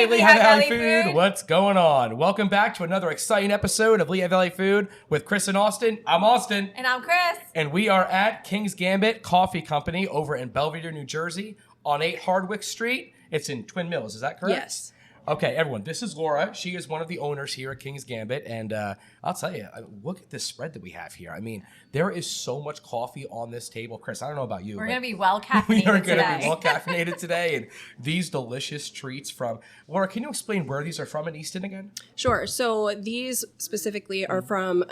Hey, Lehigh Valley Food, what's going on? Welcome back to another exciting episode of Lehigh Valley Food with Chris and Austin. I'm Austin. And I'm Chris. And we are at Kings Gambit Coffee Company over in Belvidere, New Jersey on 8 Hardwick Street. It's in Twin Mills, is that correct? Yes. Okay, everyone, this is Laura. She is one of the owners here at Kings Gambit, and I'll tell you, look at this spread that we have here. I mean, there is so much coffee on this table. Chris, I don't know about you. We're going to be well caffeinated We are going to be well caffeinated today, and these delicious treats from... Laura, can you explain where these are from in Easton again? Sure. So these specifically are from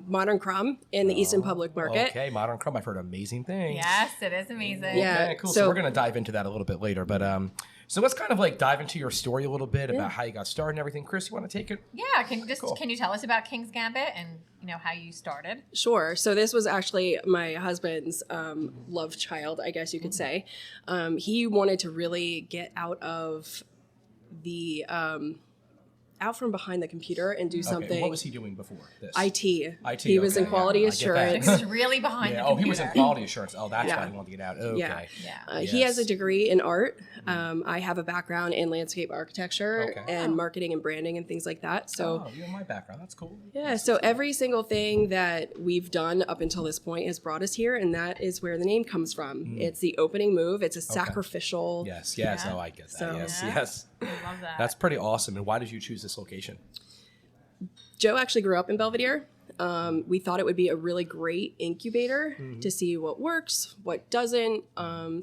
Modern Crumb in the Easton Public Market. Okay, Modern Crumb. I've heard amazing things. Yes, it is amazing. Yeah. Okay, cool. So we're going to dive into that a little bit later, but... So let's kind of like dive into your story a little bit about how you got started and everything. Chris, you want to take it? Yeah, can you tell us about King's Gambit and how you started? Sure. So this was actually my husband's love child, I guess you could say. He wanted to really get out of the out from behind the computer and do something. Okay. What was he doing before this? IT. He was in quality assurance. He was really behind the computer. Oh, he was in quality assurance. Oh, that's why he wanted to get out. Okay. Yeah. He has a degree in art. I have a background in landscape architecture and marketing and branding and things like that. So you know my background. That's cool. Yeah. So every single thing that we've done up until this point has brought us here, and that is where the name comes from. It's the opening move. It's a sacrificial. Yes. Oh, I get that. So, yes. I love that. That's pretty awesome. And why did you choose this location? Joe actually grew up in Belvidere. We thought it would be a really great incubator to see what works, what doesn't.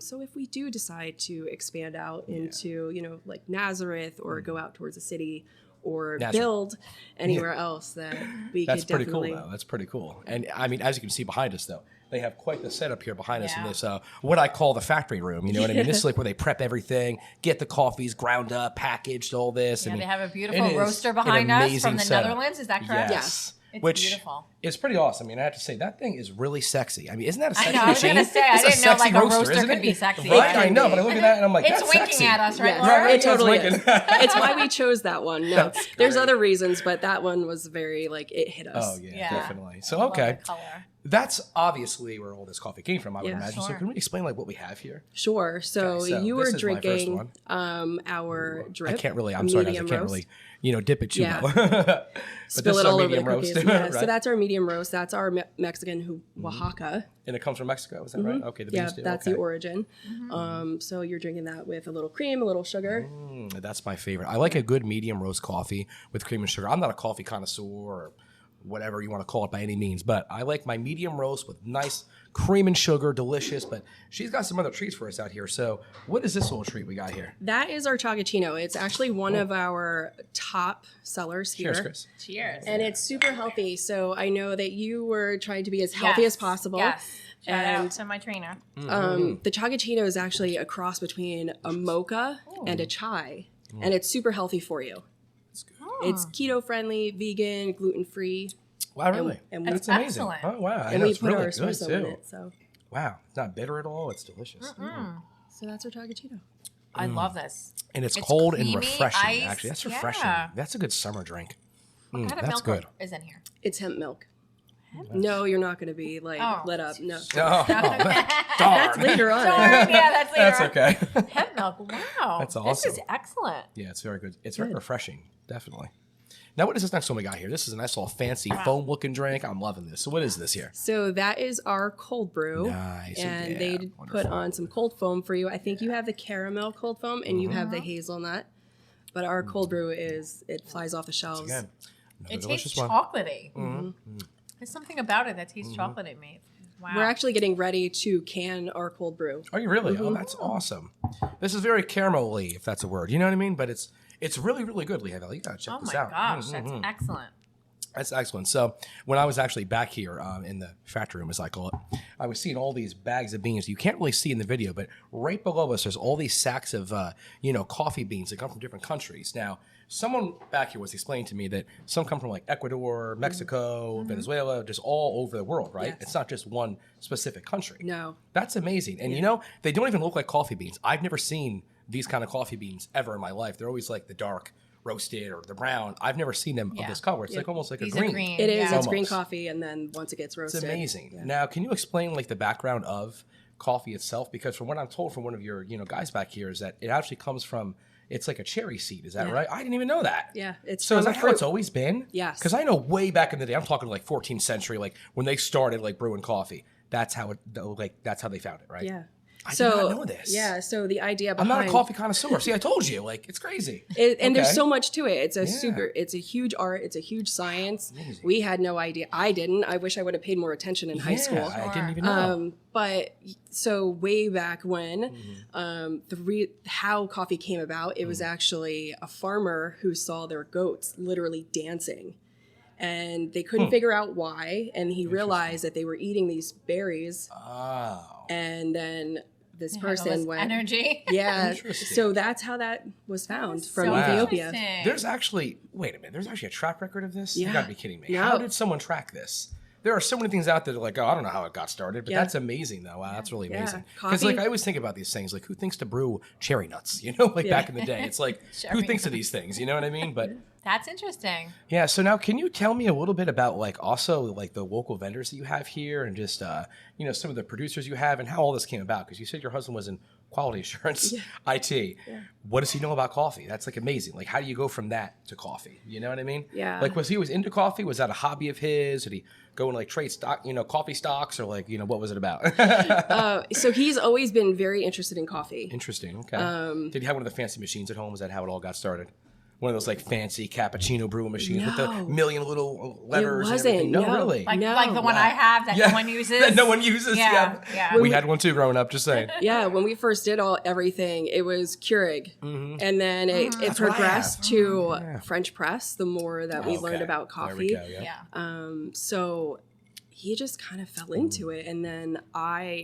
So if we do decide to expand out into, like Nazareth or go out towards the city or build anywhere else, that we That's could pretty definitely... cool, though. That's pretty cool. And I mean, as you can see behind us, though, they have quite the setup here behind us in this, what I call the factory room. You know what I mean? This is like where they prep everything, get the coffees ground up, packaged, all this. Yeah, I mean, they have a beautiful roaster behind us from the Netherlands. Is that correct? Yes. It's beautiful. It's pretty awesome. I mean, I have to say, that thing is really sexy. I mean, isn't that a sexy machine? I was going to say, I didn't know like a roaster could be sexy. Right? I know, but I look at that and I'm like, it's that's winking sexy. at us, right, Yes. Laura? Right, it totally is. It's why we chose that one. No, there's other reasons, but that one was very, it hit us. Oh, yeah. Definitely. So, okay. That's obviously where all this coffee came from, I would imagine. Sure. So can we explain what we have here? Sure. So you were drinking our drip. I can't really, I'm sorry, I can't really, dip it too low. Spill it all over the roast. cookies. Yeah. Right. So that's our medium roast. That's our Mexican Oaxaca. And it comes from Mexico, is that right? Okay, the beans do. That's the origin. So you're drinking that with a little cream, a little sugar. That's my favorite. I like a good medium roast coffee with cream and sugar. I'm not a coffee connoisseur or whatever you want to call it by any means, but I like my medium roast with nice cream and sugar, delicious. But she's got some other treats for us out here. So what is this little treat we got here? That is our Chagaccino. It's actually one of our top sellers here. Cheers, Chris. Cheers. And it's super healthy. So I know that you were trying to be as healthy as possible. Yes. Shout out to my trainer. The Chagaccino is actually a cross between a mocha and a chai. And it's super healthy for you. It's keto friendly, vegan, gluten free. Wow, really? And that's amazing. Excellent. Oh, wow. And we put really our espresso in it. So. Wow, it's not bitter at all. It's delicious. So that's our Chagaccino. I love this. And it's cold creamy, and refreshing. iced, Actually, that's refreshing. That's a good summer drink. What kind of that's milk good. is in here? It's hemp milk. No, you're not going to be lit up. No. Oh, That's later on. Darn, yeah, that's later. That's okay. Hemp milk. Wow. That's awesome. This is excellent. Yeah, it's very good. It's very refreshing, definitely. Now, what is this next one we got here? This is a nice little fancy foam-looking drink. I'm loving this. So what is this here? So that is our cold brew. Nice. And they put on some cold foam for you. I think you have the caramel cold foam and you have the hazelnut. But our cold brew it flies off the shelves. Again, It tastes chocolatey. There's something about it that tastes chocolatey, mate. Wow. We're actually getting ready to can our cold brew. Are you really? Oh, that's awesome. This is very caramel-y, if that's a word. You know what I mean? But it's really, really good, Lehigh Valley. You got to check this out. Oh, my gosh. That's excellent. That's excellent. So when I was actually back here in the factory room, as I call it, I was seeing all these bags of beans. You can't really see in the video, but right below us, there's all these sacks of, coffee beans that come from different countries. Now, someone back here was explaining to me that some come from like Ecuador, Mexico, Venezuela, just all over the world, right? Yes. It's not just one specific country. No. That's amazing. And they don't even look like coffee beans. I've never seen these kind of coffee beans ever in my life. They're always like the dark roasted or the brown. I've never seen them of this color. It's like almost like These a green. are green. It is. Yeah. It's green coffee, and then once it gets roasted. It's amazing. Yeah. Now, can you explain like the background of coffee itself? Because from what I'm told from one of your guys back here is that it actually comes from it's like a cherry seed. Is that right? I didn't even know that. Yeah, it's so. Is that how it's always been? Yes. Because I know way back in the day, I'm talking like 14th century, like when they started like brewing coffee. That's how that's how they found it, right? Yeah. I did not know this. Yeah, so the idea I'm behind... not a coffee connoisseur. See, I told you. Like, it's crazy. And there's so much to it. It's a huge art. It's a huge science. Amazing. We had no idea. I didn't. I wish I would have paid more attention in high school. I didn't even know. But so way back when, how coffee came about, it was actually a farmer who saw their goats literally dancing. And they couldn't figure out why. And he realized that they were eating these berries. Oh. And then this person went energy. Yeah. So that's how that was found from so Ethiopia. There's actually there's actually a track record of this? Yeah. You gotta be kidding me. No. How did someone track this? There are so many things out there that are like, oh, I don't know how it got started, but that's amazing though. Wow, that's really amazing. Because like I always think about these things, like who thinks to brew cherry nuts? You know, like back in the day. It's like who thinks of these things? You know what I mean? But that's interesting. Yeah. So now, can you tell me a little bit about like also like the local vendors that you have here, and just some of the producers you have, and how all this came about? Because you said your husband was in quality assurance, IT. Yeah. What does he know about coffee? That's like amazing. Like, how do you go from that to coffee? You know what I mean? Yeah. Like, was he into coffee? Was that a hobby of his? Did he go and like trade stock, coffee stocks, or like, what was it about? So he's always been very interested in coffee. Interesting. Okay. Did he have one of the fancy machines at home? Was that how it all got started? One of those like fancy cappuccino brewing machines with the million little levers. It wasn't. And everything. No, really. Like the one I have that no one uses. That no one uses. Yeah. We had one too growing up. Just saying. Yeah. When we first did everything, it was Keurig, and then it progressed to French press. The more that we learned about coffee, there we go, so he just kind of fell into it, and then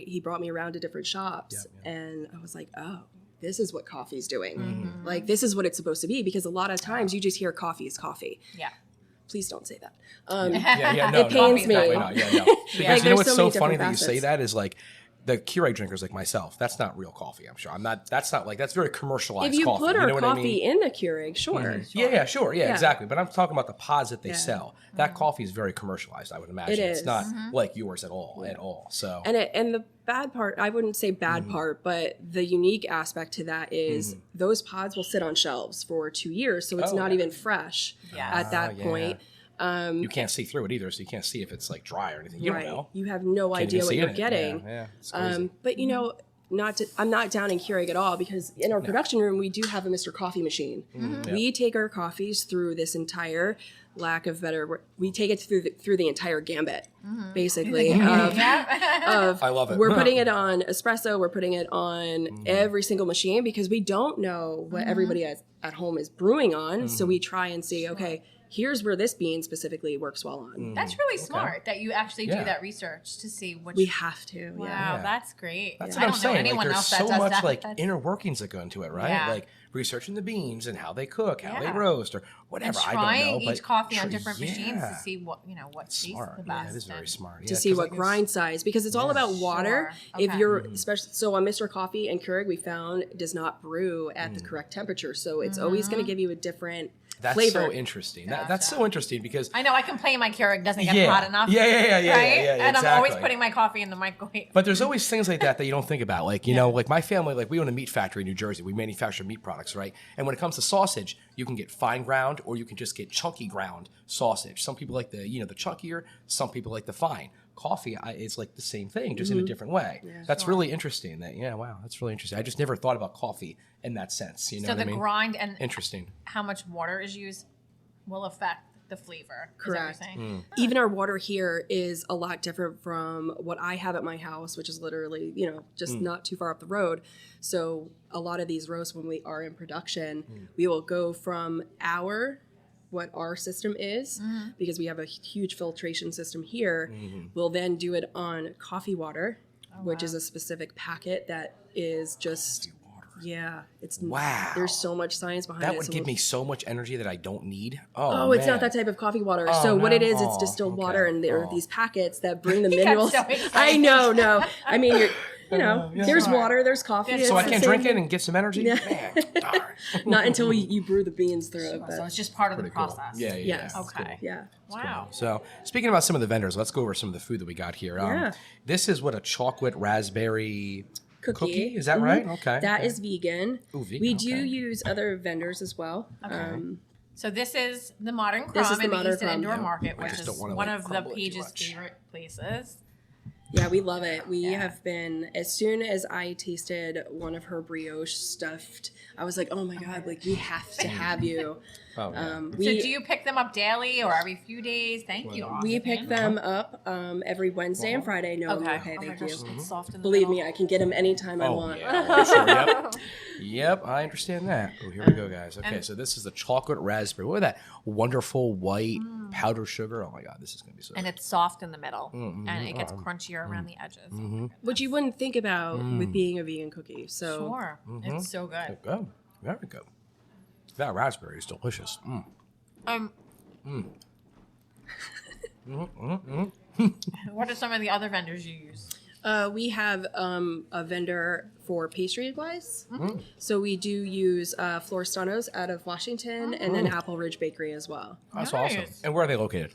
he brought me around to different shops, and I was like, oh. This is what coffee's doing. Like, this is what it's supposed to be, because a lot of times you just hear coffee is coffee. Yeah. Please don't say that. It pains me. Because you know what's so funny that you say that is like, the Keurig drinkers like myself, that's not real coffee, I'm sure. That's very commercialized coffee. If you put our coffee I mean? in the Keurig, sure. Sure. Yeah, exactly. But I'm talking about the pods that they sell. That coffee is very commercialized, I would imagine. It is. It's not like yours at all. So And the bad part, I wouldn't say bad part, but the unique aspect to that is those pods will sit on shelves for 2 years, so it's not even fresh at that point. You can't see through it either, so you can't see if it's like dry or anything. You don't know. You have no idea what you're getting. Yeah, it's crazy. But I'm not down in Keurig at all, because in our production room we do have a Mr. Coffee machine. We take our coffees through this entire, we take it through the entire gambit, basically. I love it. We're putting it on espresso. We're putting it on every single machine, because we don't know what everybody at home is brewing on. So we try and see, okay, here's where this bean specifically works well on. That's really smart that you actually do that research to see which. We have to. Wow, that's great. That's I what I'm don't saying. know anyone There's else that so does much that. like inner workings that go into it, right? Yeah. Like researching the beans and how they cook, how they roast, or whatever. And I don't know. Trying But each coffee on different machines to see what tastes smart. the best. Yeah, it is very smart. To see what grind size, because it's all about water. Sure. If you're so on Mr. Coffee and Keurig, we found does not brew at the correct temperature, so it's always going to give you a different flavor. So interesting. That's so interesting, because I know I complain my Keurig doesn't get hot enough. Yeah, And exactly. I'm always putting my coffee in the microwave. But there's always things like that you don't think about. Like, like my family, like we own a meat factory in New Jersey. We manufacture meat products, right? And when it comes to sausage, you can get fine ground or you can just get chunky ground sausage. Some people like the chunkier, some people like the fine. Coffee is like the same thing, just in a different way. That's really interesting. That's really interesting. I just never thought about coffee in that sense. You know so what I the mean? grind and interesting. How much water is used will affect the flavor. Correct. Even our water here is a lot different from what I have at my house, which is literally, just not too far up the road. So a lot of these roasts, when we are in production, we will go from what our system is, because we have a huge filtration system here. We'll then do it on coffee water, which is a specific packet that is just... it's there's so much science behind it. That would give me so much energy that I don't need. It's not that type of coffee water. So what it is, it's distilled water, and there are these packets that bring the minerals. So I know, no. I mean, there's water, there's coffee. So I can't drink it and get some energy? Yeah. Man, darn. Not until you brew the beans through it. So it's just part of the process. Yeah. Yes. Okay. Cool. Yeah. Wow. So speaking about some of the vendors, let's go over some of the food that we got here. This is what a chocolate raspberry cookie. Is that right? Okay. That is vegan. Ooh, vegan. We do okay. use other vendors as well. Okay. So this is the Modern This is Crumb the in the Modern East End Crumb, Indoor yeah. Market, I which just is don't wanna, one like, of the crumble it too page's much. favorite places. Yeah, we love it. We Yeah. have been, as soon as I tasted one of her brioche stuffed, I was like, oh my God, like we have to have you. Oh, yeah. So do you pick them up daily or every few days? Thank you, We Austin. pick them up every Wednesday and Friday. No, Okay. okay, Oh my thank gosh, you. it's soft in the Believe middle. me, I can get them anytime I Oh, want. yeah. Sure, yep. Yep, I understand that. Oh, here we go, guys. Okay, so this is the chocolate raspberry. Look at that wonderful white powdered sugar. Oh, my God, this is going to be so And good. it's soft in the middle, and it gets crunchier around the edges. Which you wouldn't think about with being a vegan cookie. So Sure, it's so good. Good. Very good. That raspberry is delicious. What are some of the other vendors you use? we have a vendor for pastry wise. So we do use Floristanos out of Washington and then Apple Ridge Bakery as well. That's Nice. awesome. And where are they located?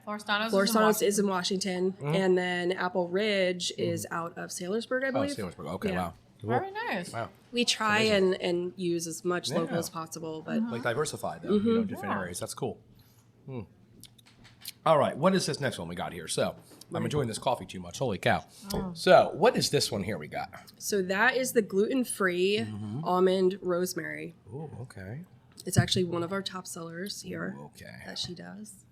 Floristanos is in Washington, and then Apple Ridge is out of Sailorsburg, I Oh, believe. Salisbury. Okay, Yeah. wow. Very nice. Wow. We try and use as much local Yeah. as possible, but Like diversified, though, you know, different areas. That's cool. All right, what is this next one we got here? So, I'm enjoying this coffee too much. Holy cow. So, what is this one here we got? so that is the gluten-free almond rosemary. Oh, okay. It's actually one of our top sellers here Okay. that she does.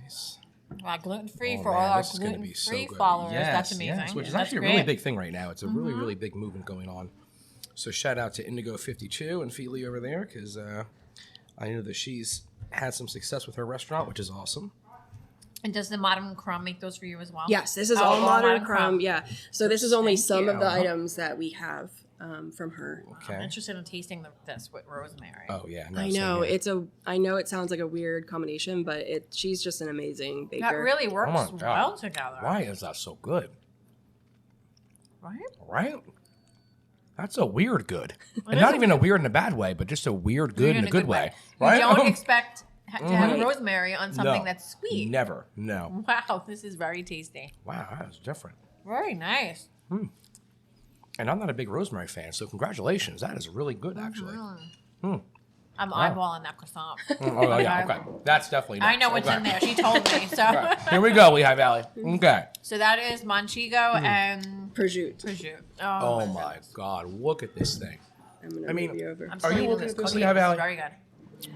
Nice. Wow, gluten-free Oh, for man, all our this is gonna be so gluten-free good. followers. Yes, That's amazing. yes, which is That's actually a great. really big thing right now. It's a really, really big movement going on. So shout out to Indigo52 and Feely over there because I know that she's had some success with her restaurant, which is awesome. And does the Modern Crumb make those for you as well? Yes, this is Oh, all all modern Modern crumb. Crumb. Yeah. So this is only Thank some of you. the items that we have from her. Okay. I'm interested in tasting this with rosemary. Oh yeah, no, I same know here. I know it sounds like a weird combination, but she's just an amazing baker. That really works Oh my God. well together. Why is that so good? Right? Right? That's a weird good, and is not a even a weird in a bad way, but just a weird good in a good way. You Right? don't expect to have Right. rosemary on something No. that's sweet. Never. No. Wow, this is very tasty. Wow, that's different. Very nice. And I'm not a big rosemary fan, so congratulations. That is really good, actually. I'm eyeballing that croissant. Oh yeah, okay. That's definitely. I Nice. know what's Okay. in there. She told me. So, Right. Here we go, Lehigh Valley. Okay. so that is Manchego and prosciutto. prosciutto. Oh my God! Look at this thing. I'm gonna I mean, move you over. I'm Are you still looking eating at this this, cookie. Lehigh This is Valley? very good.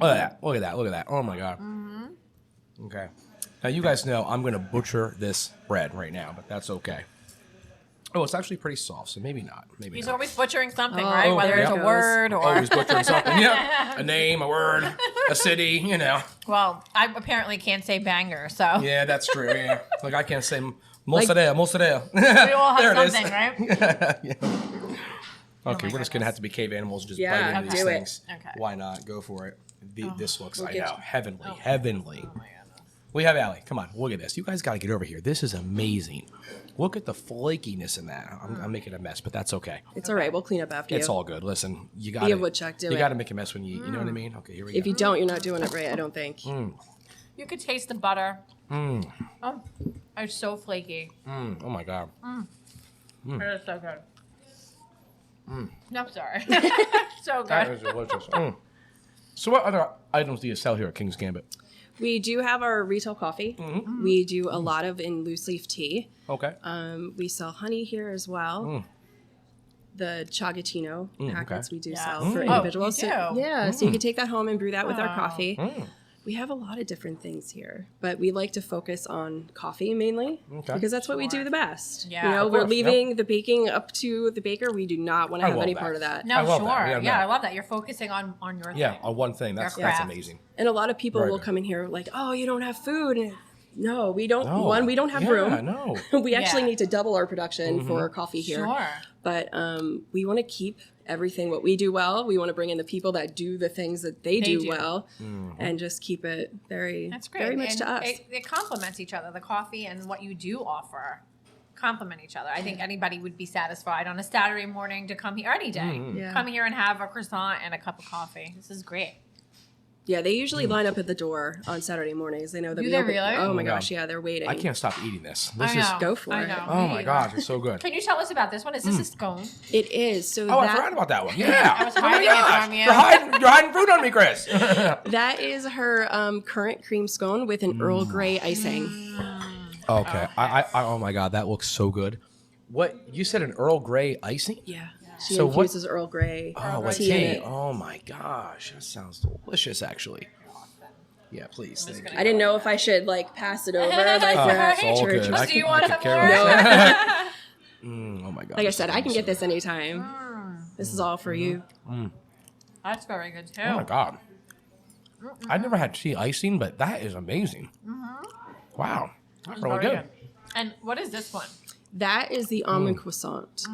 Look at that! Look at that! Look at that! Oh my God! Okay. Now you guys know I'm gonna butcher this bread right now, but that's okay. Oh, it's actually pretty soft, so maybe not. Maybe He's not. always butchering something, Oh, right? Whether there it's it a goes. word or. Always butchering something. Yeah. A name, a word, a city. You know. Well, I apparently can't say banger, so. Yeah, that's true. Yeah. Like I can't say mozzarella. Mozzarella. We all have There it is. something, right? Yeah. Okay, we're just gonna have to be cave animals and just Yeah, bite into these do it. things. Okay. Why not? Go for it. This looks, I get know, you. heavenly, heavenly. We have Allie. Come on, look at this. You guys got to get over here. This is amazing. Look at the flakiness in that. I'm making a mess, but that's okay. It's all right. We'll clean up after It's you. all good. Listen, you got Be a woodchuck, do You it. got to make a mess when you know what I mean. Okay, here we go. If you don't, you're not doing it right, I don't think. You could taste the butter. Oh, it's so flaky. Oh my God. It is so good. No, I'm sorry. so That good. is delicious. So, what other items do you sell here at King's Gambit? We do have our retail coffee. We do a lot of in loose leaf tea. Okay. We sell honey here as well. The Chagaccino packets okay. we do Yeah. sell for Oh, individuals. you So, do? yeah, so you can take that home and brew that with our Wow. coffee. We have a lot of different things here, but we like to focus on coffee mainly Okay. because that's what we do the best. Yeah, you know, of we're course, yep. leaving the baking up to the baker. We do not want to I have love any that. part of that. No, I love sure. that. Yeah, no. I love that. You're focusing on your Yeah, thing. on one thing. That's craft. amazing. And a lot of people Very will good. come in here like, "Oh, you don't have food." And no, we don't. No. One, we don't have Yeah, room. no. We actually Yeah. need to double our production for our coffee here. Sure. But we want to keep everything what we do well. We want to bring in the people that do the things that they do well, and just keep it very, That's great. very much And to us. It complements each other. The coffee and what you do offer complement each other. I think anybody would be satisfied on a Saturday morning to come here any day. Yeah. Come here and have a croissant and a cup of coffee. This is great. Yeah, they usually line up at the door on Saturday mornings. They know that Do we they open. really? Oh my God. gosh, yeah, they're waiting. I can't stop eating this. I This know. is. Go for I it. know. Oh Me my either. gosh, it's so good. Can you tell us about this one? Is this a scone? It is. So Oh, I that forgot about that one. Yeah. I was Oh my hiding it gosh. from you. You're hiding fruit on me, Chris. that is her current cream scone with an Earl Grey icing. Okay. Oh my God, that looks so good. What you said? An Earl Grey icing? Yeah. She So what- infuses Earl Grey Oh, with tea in tea. it. Oh my gosh, that sounds delicious. Actually. Yeah, please. Thank you. I didn't know if I should like pass it over. Like Oh, we're at it's all church. good. or I Do you can want take some care more? of it. Oh my God. Like I this said, is I can get awesome. this anytime. This is all for you. That's very good too. Oh my God. I've never had tea icing, but that is amazing. Wow. That's really Very good. And what is this one? That is the almond croissant.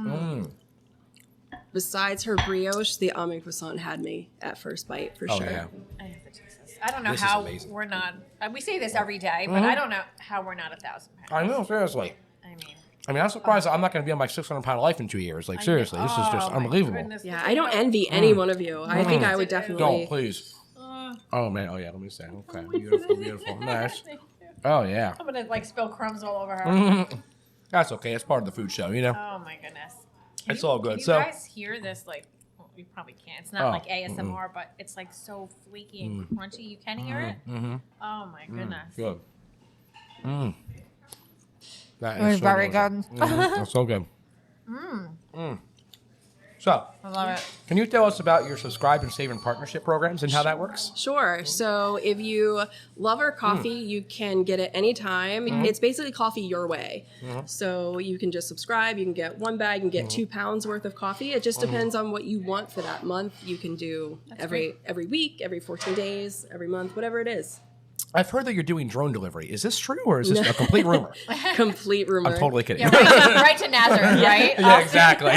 Besides her brioche, the almond croissant had me at first bite for Oh sure. yeah. I have to taste this. I don't know This is how amazing. we're not. We say this every day, but I don't know how we're not 1,000 pounds. I know, seriously. I mean, I'm surprised I'm not going to be on my 600-pound life in 2 years. Like, seriously, this is just oh my unbelievable. goodness, Yeah, this I is don't so- envy any one of you. I think I would Don't, definitely. please. Oh, man. Oh, yeah, let me say. Okay, beautiful, beautiful. Nice. Oh, yeah. I'm gonna like spill crumbs all over her. That's okay. It's part of the food show, you know? Oh my goodness. It's all good. Can you So- guys hear this? Like, well, you probably can't. It's not Oh, like ASMR, but it's like so flaky and crunchy. You can hear it. Oh my goodness. Good. That It was is so very delicious. good. That's so good. So, I love it. can you tell us about your subscribe and save and partnership programs and how that works? Sure. So if you love our coffee, you can get it anytime. It's basically coffee your way. So you can just subscribe. You can get 1 bag and get 2 pounds worth of coffee. It just depends on what you want for that month. You can do every week, every 14 days, every month, whatever it is. I've heard that you're doing drone delivery. Is this true or is this a complete rumor? Complete rumor. I'm totally kidding. Yeah, right to Nazareth, right? Yeah, exactly.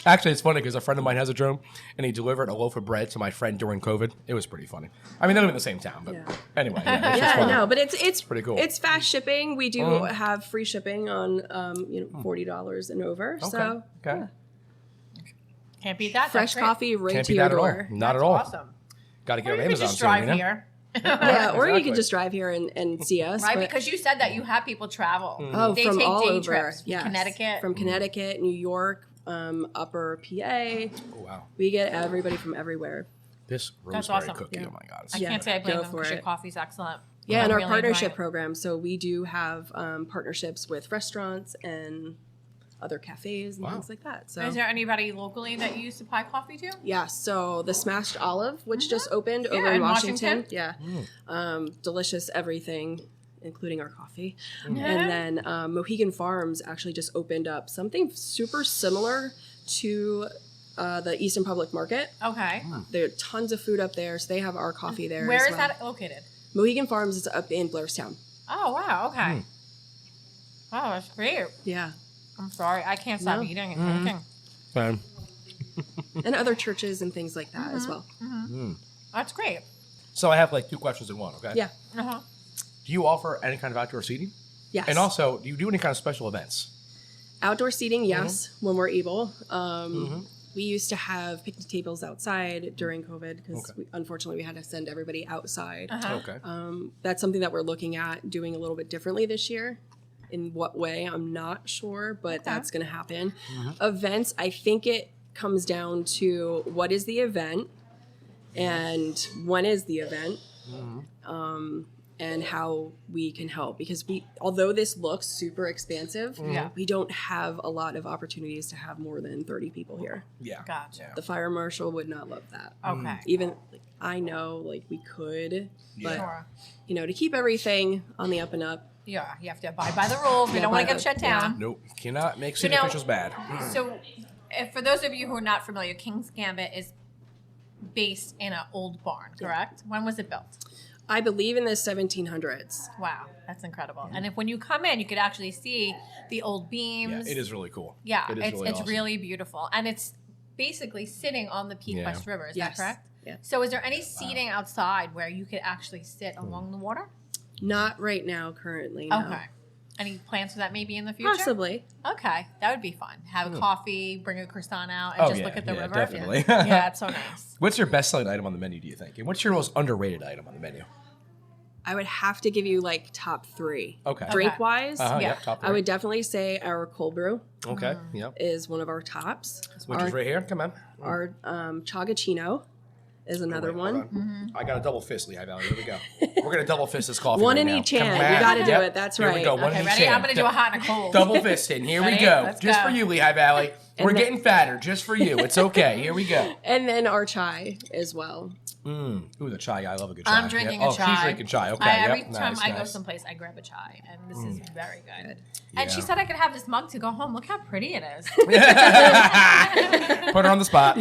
Actually, it's funny because a friend of mine has a drone, and he delivered a loaf of bread to my friend during COVID. It was pretty funny. I mean, they live in the same town, but anyway. Yeah, it's just Yeah, funny. no, but it's pretty cool. It's fast shipping. We do have free shipping on $40 and over. So Okay. Can't beat that. fresh That's great. coffee right Can't to beat your that at all. door. Not That's at all. Awesome. Got to get Or on you could Amazon just soon, drive you know? here. Yeah, or you exactly. can just drive here and see us. Right, but- because you said that you have people travel. Oh, They from take all day over. trips. Yes. Connecticut. From Connecticut, New York, Upper PA. Oh, wow. We get everybody from everywhere. This That's rosemary awesome. cookie, Yeah. oh my God. It's I Yeah. can't say I blame Go them for because your it. coffee's excellent. Yeah, I'm and our really enjoying partnership it. program. So we do have partnerships with restaurants and other cafes and Wow. things like that. So Is there anybody locally that you supply coffee to? yeah, so the Smashed Olive, which just opened over in in Washington. Washington. Yeah. Delicious everything, including our coffee. And then Mohegan Farms actually just opened up something super similar to the Eastern Public Market. Okay. There are tons of food up there, so they have our coffee there. Where as is well. that located? Mohegan Farms is up in Blairstown. Oh, wow. Okay. Oh, that's great. Yeah. I'm sorry. I can't stop No. eating and drinking. And other churches and things like that as well. That's great. So I have like 2 questions in one, okay? Yeah. Uh-huh. Do you offer any kind of outdoor seating? Yes. And also, do you do any kind of special events? Outdoor seating, yes, when we're able. We used to have picnic tables outside during COVID because unfortunately we had to send everybody outside. Okay. That's something that we're looking at doing a little bit differently this year. In what way, I'm not sure, but that's going to happen. Events, I think it comes down to what is the event and when is the event. And how we can help, because although this looks super expansive, we don't have a lot of opportunities to have more than 30 people here. Yeah. Gotcha. The fire marshal would not love that. Okay. Even I know, like we could, but Sure. to keep everything on the up and up. Yeah, you have to abide by the rules. We Yeah, don't want by to get the- shut down. Nope. Cannot make city now- officials bad. So, if, for those of you who are not familiar, Kings Gambit is based in an old barn, correct? When was it built? I believe in the 1700s. Wow, that's incredible. And when you come in, you could actually see the old Yeah, beams. it is really cool. Yeah, It is it's really awesome. really beautiful. And it's basically sitting on the Peak Yeah. West River. Is Yes. that correct? Yeah. So is there any seating outside where you could actually sit along the water? Not right now, currently. No. Okay. Any plans for that maybe in the future? Possibly. Okay, that would be fun. Have a coffee, bring a croissant out, and just look at the river. Definitely. Yeah, it's so nice. What's your best-selling item on the menu, do you think? And what's your most underrated item on the menu? I would have to give you like top 3. Okay. Drink wise, Yeah. Yep, top 3. I would definitely say our cold brew Okay, yep. is one of our tops. Which is right here. Come on. Our Chagaccino is another one. Mm-hmm. I got a double fist, Lehigh Valley. Here we go. We're going to double fist this coffee One right in now. each Come hand. on. You got to do Yep. it. That's Here right. we go. One Okay, in each ready? hand. I'm going to do a hot and a cold. Double fisting. Here we Ready? go. Let's Just go. for you, Lehigh Valley. We're then- getting fatter. Just for you. It's okay. Here we go. And then our chai as well. Ooh, the chai. I love a good chai. I'm drinking Yep. a Oh, chai. she's drinking chai. Okay. Every Yep. time Nice, I go nice. someplace, I grab a chai, and this is very good. Yeah. And she said I could have this mug to go home. Look how pretty it is. Put her on the spot.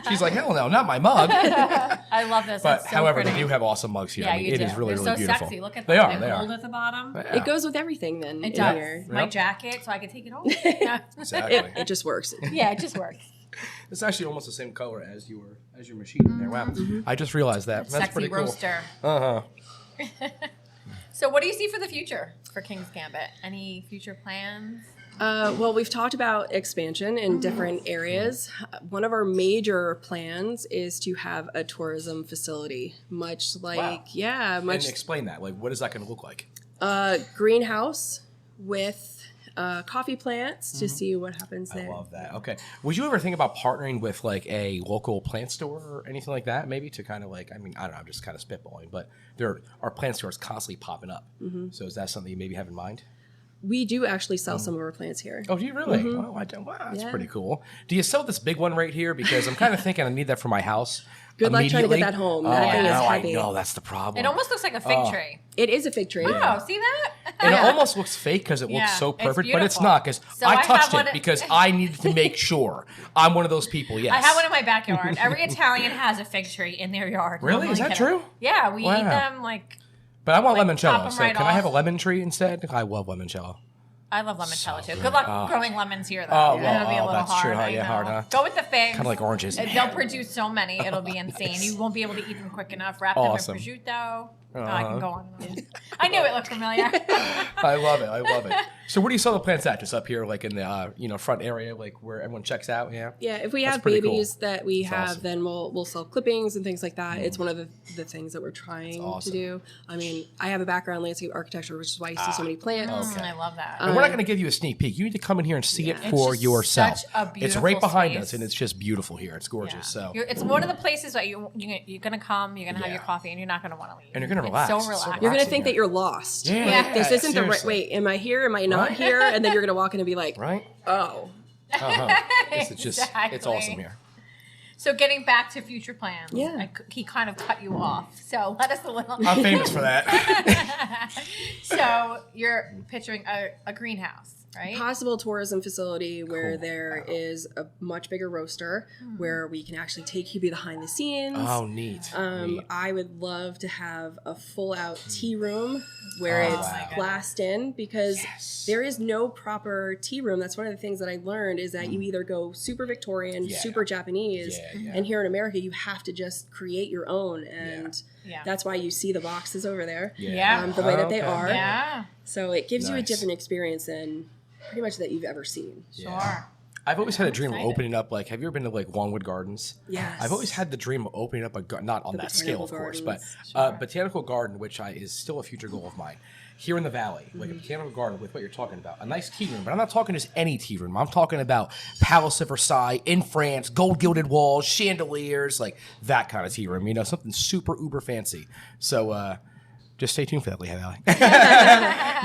She's like, hell no, not my mug. I love this. But It's so however, pretty. they do have awesome mugs here. Yeah, I mean, you it do. is really, They're really so beautiful. sexy. Look at They them. are. They Gold are. at the bottom. Yeah. It goes with everything then. It in does. here. My Yep. jacket, so I can take it home. Exactly. It just works. Yeah, it just works. It's actually almost the same color as your machine in there. Wow. I just realized that. That's Sexy pretty cool. roaster. Uh-huh. So, what do you see for the future for King's Gambit? Any future plans? Well, we've talked about expansion in different areas. One of our major plans is to have a tourism facility, much like, And much explain that. Like, what is that going to look like? greenhouse with coffee plants to see what happens I there. love that. Okay. Would you ever think about partnering with like a local plant store or anything like that? Maybe to kind of like, I mean, I don't know, I'm just kind of spitballing, but there are plant stores constantly popping up. So is that something you maybe have in mind? We do actually sell some of our plants here. Oh, do you really? Oh, I don't. Wow, that's Yeah. pretty cool. Do you sell this big one right here? Because I'm kind of thinking I need that for my house. Good luck trying to get immediately. that home. Oh, That thing is I heavy. know. That's the problem. It almost looks like a fig tree. It is a fig tree. Oh, see that? And it almost looks fake because it Yeah, looks so it's perfect, but it's beautiful. not because So I I touched have one- it because I needed to make sure. I'm one of those people, yes. I have one in my backyard. Every Italian has a fig tree in their yard. Really? I'm Is not that kidding. true? Yeah, we Wow. eat them like. But I want Like, limoncello, pop 'em so right can I have a off. lemon tree instead? I love limoncello. I love limoncello too. Good luck growing lemons here, though. Oh, well, It'll be a little that's hard. true, huh? I Yeah, know. hard, huh? Go with the figs. Kinda like oranges. They'll produce so many. It'll be insane. You won't be able to eat them quick enough. Wrap Awesome. them in prosciutto. Oh, I can go on. And on. I knew it looked familiar. I love it. I love it. So where do you sell the plants at? Just up here, like in the front area, like where everyone checks out? Yeah. Yeah, if we That's have pretty babies cool. that we That's have, awesome. then we'll sell clippings and things like that. It's one of the things that we're trying awesome. to do. I mean, I have a background in landscape architecture, which is why you see so many plants. Okay. I love that. And we're not going to give you a sneak peek. You need to come in here and see it It's for just yourself. such a It's beautiful right behind space. us, and it's just beautiful here. It's gorgeous. Yeah. So It's one of the places that you're going to come, you're going to have Yeah. your coffee, and you're not going to want to leave. And you're gonna It's relax. so It's so relaxed. You're gonna Relaxing think here. that you're lost. Yeah, Like, this isn't the right. seriously. Wait, am I here? Am I not Right. here? And then you're gonna walk in and be like, right. oh, It's just it's Exactly. awesome here. So getting back to future plans, Yeah. he kind of cut you off. So let us a little. I'm famous for that. So you're picturing a greenhouse, right? possible tourism facility where Cool. there is a much bigger roaster where we can actually take you behind the scenes. Oh, neat. Neat. I would love to have a full out tea room where Oh, it's wow. glassed in because Yes. there is no proper tea room. That's one of the things that I learned is that you either go super Victorian, Yeah. super Japanese, Yeah. and here in America you have to just create your own, and Yeah. that's why you see the boxes over there, Yeah. the way that they Okay. are. Yeah. So it gives you a Nice. different experience than pretty much that you've ever seen. Yeah. Sure. I've always had a dream of excited. opening up, like, have you ever been to, like, Longwood Gardens? Yes. I've always had the dream of opening up not on The that scale, botanical of course, gardens. but botanical garden, which is still a future goal of mine. Here in the valley, like a botanical garden with what you're talking about. A nice tea room, but I'm not talking just any tea room. I'm talking about Palace of Versailles in France, gold gilded walls, chandeliers, like that kind of tea room, something super uber fancy. So, just stay tuned for that, Lehigh Valley.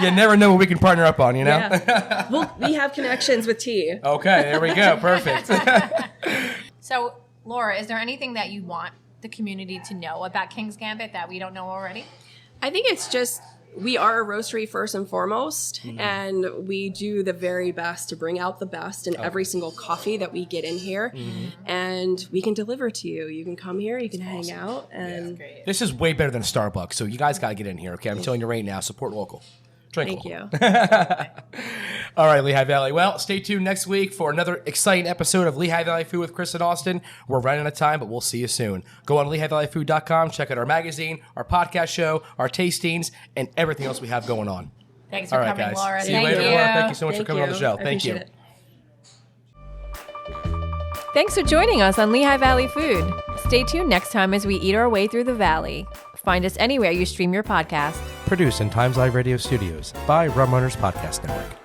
You never know what we can partner up on, Yeah. We have connections with tea. Okay, there we go. Perfect. So, Laura, is there anything that you want the community to know about King's Gambit that we don't know already? I think it's just we are a roastery first and foremost, and we do the very best to bring out the best in every single coffee that we get in here, and we can deliver to you. You can come here, you can hang out, and Great. This is way better than Starbucks, so you guys got to get in here, okay? I'm telling you right now, support local. Drink thank local. you. All right, Lehigh Valley. Well, stay tuned next week for another exciting episode of Lehigh Valley Food with Chris and Austin. We're running out of time, but we'll see you soon. Go on LehighValleyFood.com, check out our magazine, our podcast show, our tastings, and everything else we have going on. Thanks for All right, coming, guys. Laura. See you Thank later, you. Laura. Thank you so much for Thank coming on the you. show. I Thank you. appreciate it. Thanks for joining us on Lehigh Valley Food. Stay tuned next time as we eat our way through the valley. Find us anywhere you stream your podcast. Produced in Times Live Radio Studios by Rum Runners Podcast Network.